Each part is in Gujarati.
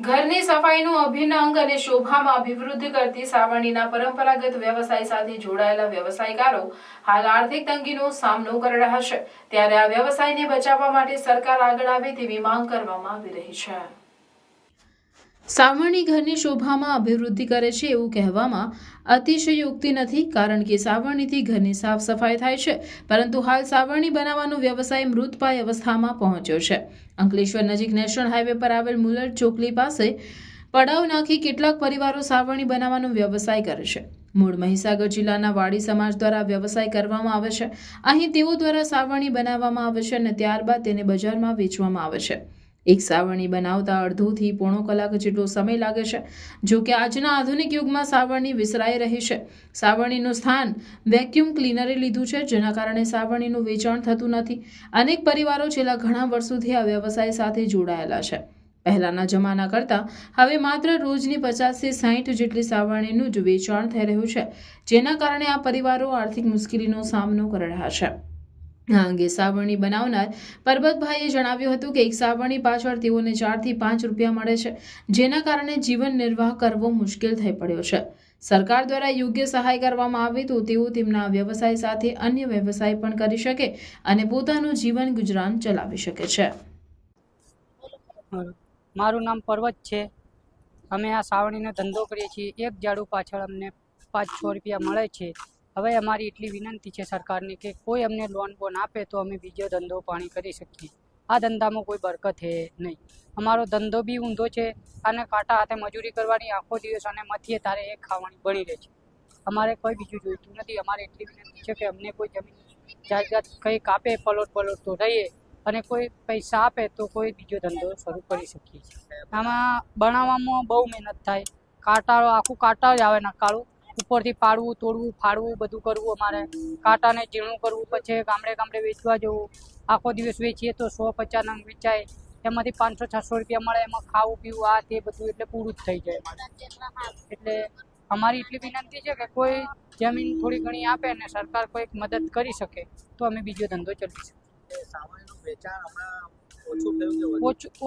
ઘરની સફાઈનું અભિન્ન અંગ અને શોભામાં અભિવૃદ્ધિ કરતી સાવરણીના પરંપરાગત વ્યવસાય સાથે જોડાયેલા વ્યવસાયકારો હાલ આર્થિક તંગીનો સામનો કરી રહ્યા છે, ત્યારે આ વ્યવસાયને બચાવવા માટે સરકાર આગળ આવે તેવી માંગ કરવામાં આવી રહી છે। સાવરણી ઘરની શોભામાં અભિવૃદ્ધિ કરે છે એવું કહેવામાં અતિશયોક્તિ નથી, કારણ કે સાવરણીથી ઘરની સાફ સફાઈ થાય છે, પરંતુ હાલ સાવરણી બનાવવાનો વ્યવસાય મૃતપાય અવસ્થામાં પહોંચ્યો છે। અંકલેશ્વર નજીક નેશનલ હાઈવે પર આવેલ મુલર ચોકલી પાસે પડાવ નાખી કેટલાક પરિવારો સાવરણી બનાવવાનો વ્યવસાય કરે છે। મૂળ મહીસાગર જિલ્લાના વાડી સમાજ દ્વારા વ્યવસાય કરવામાં આવે છે। અહીં તેઓ દ્વારા સાવરણી બનાવવામાં આવે છે અને ત્યારબાદ તેને બજારમાં વેચવામાં આવે છે। એક સાવરણી બનાવતા અડધોથી પોણો કલાક જેટલો સમય લાગે છે। જો કે આજના આધુનિક યુગમાં સાવરણી વિસરાઈ રહી છે। સાવરણીનું સ્થાન વેક્યુમ ક્લીનરે લીધું છે, જેના કારણે સાવરણીનું વેચાણ થતું નથી। અનેક પરિવારો છેલ્લા ઘણા વર્ષોથી આ વ્યવસાય સાથે જોડાયેલા છે। પહેલાના જમાના કરતાં હવે માત્ર રોજની 50થી 60 જેટલી સાવરણીનું જ વેચાણ થઈ રહ્યું છે, જેના કારણે આ પરિવારો આર્થિક મુશ્કેલીનો સામનો કરી રહ્યા છે। આ અંગે સાવરણી બનાવનાર પરબતભાઈએ જણાવ્યું હતું કે એક સાવરણી પાછળ તેઓને 4 થી 5 રૂપિયા મળે છે, જેના કારણે જીવન નિર્વાહ કરવો મુશ્કેલ થઈ પડ્યો છે। સરકાર દ્વારા યોગ્ય સહાય કરવામાં આવે તો તેઓ તેમના વ્યવસાય સાથે અન્ય વ્યવસાય પણ કરી શકે અને પોતાનું જીવન ગુજરાન ચલાવી શકે છે। મારું નામ પર્વત છે। અમે આ સાવરણીનો ધંધો કરીએ છીએ। એક ઝાડુ પાછળ અમને 5-6 રૂપિયા મળે છે। હવે અમારી એટલી વિનંતી છે સરકારને કે કોઈ અમને લોન બોન આપે તો અમે બીજો ધંધો પાણી કરી શકીએ। આ ધંધામાં કોઈ બરકત છે નહીં। અમારો ધંધો બી ઊંધો છે અને કાંટા હાથે મજૂરી કરવાની આખો દિવસ અને મથીએ તારે એ ખાવાની બની રહે છે। અમારે કોઈ બીજું જોઈતું નથી। અમારે એટલી વિનંતી છે કે અમને કોઈ જમીન જાયદાદ કંઈક આપે, પલોટ તો રહીએ, અને કોઈ પૈસા આપે તો કોઈ બીજો ધંધો શરૂ કરી શકીએ છીએ। આમાં બનાવવામાં બહુ મહેનત થાય। કાંટા આખું કાંટા જ આવે નકાળું, ઉપરથી પાડવું, તોડવું, ફાડવું, બધું કરવું। અમારે કાંટાને ઝીણું કરવું, પછી ગામડે ગામડે વેચવા જવું। આખો દિવસ વેચીએ તો 150 નંગ વેચાય, એમાંથી 500-600 રૂપિયા મળે। એમાં ખાવું પીવું આ તે બધું એટલે પૂરું જ થઈ જાય। એટલે અમારી એટલી વિનંતી છે કે કોઈ જમીન થોડી ઘણી આપે અને સરકાર કોઈક મદદ કરી શકે તો અમે બીજો ધંધો ચલાવી શકીએ।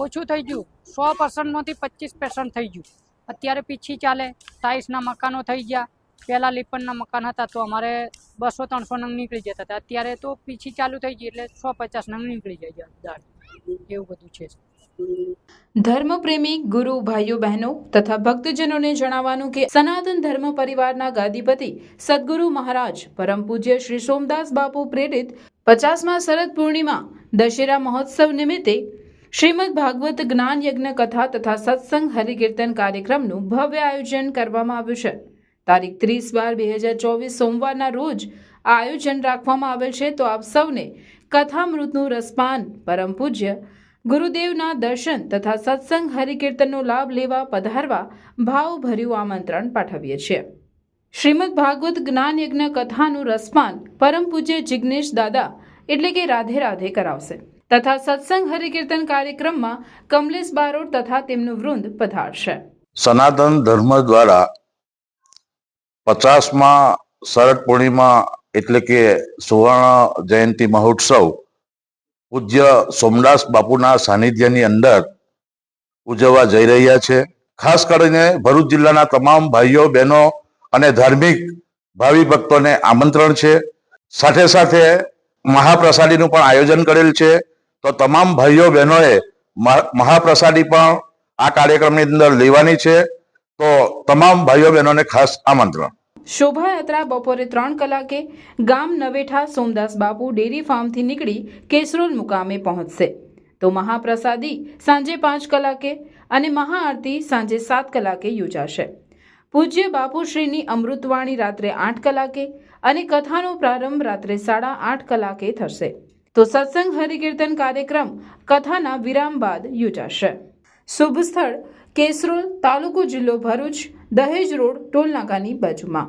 ઓછું થઈ ગયું। 100%માંથી 25% થઈ ગયું। અત્યારે પીછી ચાલે। ટાઇલ્સના મકાનો થઈ ગયા। પહેલાં લીપણના મકાન હતા તો અમારે 200-300 નંગ નીકળી જતા હતા। અત્યારે તો પીછી ચાલુ થઈ ગઈ એટલે 150 નંગ નીકળી જાય દાળ। એવું બધું છે। ધર્મપ્રેમી ગુરુ ભાઈઓ બહેનો તથા ભક્તજનોને જણાવવાનું કે સનાતન ધર્મ પરિવારના ગાદીપતિ સદગુરુ મહારાજ પરમ પૂજ્ય શ્રી સોમદાસ બાપુ પ્રેરિત 50મા શરદ પૂર્ણિમા દશેરા મહોત્સવ નિમિત્તે શ્રીમદ ભાગવત જ્ઞાન યજ્ઞ કથા તથા સત્સંગ હરિકીર્તન કાર્યક્રમનું ભવ્ય આયોજન કરવામાં આવ્યું છે। તારીખ 30/12/2024 સોમવારના રોજ આ આયોજન રાખવામાં આવેલ છે। તો આપ સૌને કથામૃતનું રસપાન, પરમ પૂજ્ય ગુરુદેવના દર્શન તથા સત્સંગ હરિકીર્તનનો લાભ લેવા પધારવા ભાવભર્યું આમંત્રણ પાઠવીએ છીએ। શ્રીમદ ભાગવત જ્ઞાન યજ્ઞ કથાનું રસપાન પરમ પૂજ્ય જિગ્નેશ દાદા એટલે કે રાધે રાધે કરાવશે તથા સત્સંગ હરિકીર્તન કાર્યક્રમમાં કમલેશ બારોટ તથા તેમનું વૃંદ પધારશે। સનાતન ધર્મ દ્વારા 50મા શરદ પૂર્ણિમા એટલે કે સુવર્ણ જયંતિ મહોત્સવ પૂજ્ય સોમદાસ બાપુના સાનિધ્યની અંદર ઉજવવા જઈ રહ્યા છે। ખાસ કરીને ભરૂચ જિલ્લાના તમામ ભાઈઓ બહેનો અને ધાર્મિક ભાવિ ભક્તોને આમંત્રણ છે। સાથે સાથે મહાપ્રસાદીનું પણ આયોજન કરેલ છે। તો તમામ ભાઈઓ બહેનોએ મહાપ્રસાદી પણ આ કાર્યક્રમની અંદર લેવાની છે। તો તમામ ભાઈઓ બહેનોને ખાસ આમંત્રણ। શોભાયાત્રા બપોરે 3 કલાકે ગામ નવેઠા સોમદાસ બાપુ ડેરી ફાર્મથી નીકળી કેસરોલ મુકામે પહોંચશે। તો મહાપ્રસાદી સાંજે 5 કલાકે અને મહાઆરતી સાંજે 7 કલાકે યોજાશે। પૂજ્ય બાપુશ્રીની અમૃતવાણી રાત્રે 8 કલાકે અને કથાનો પ્રારંભ રાત્રે 8:30 કલાકે થશે। તો સત્સંગ હરિકીર્તન કાર્યક્રમ કથાના વિરામ બાદ યોજાશે। શુભ સ્થળ કેસરોલ, તાલુકો જિલ્લો ભરૂચ, દહેજ રોડ ટોલનાકાની બાજુમાં।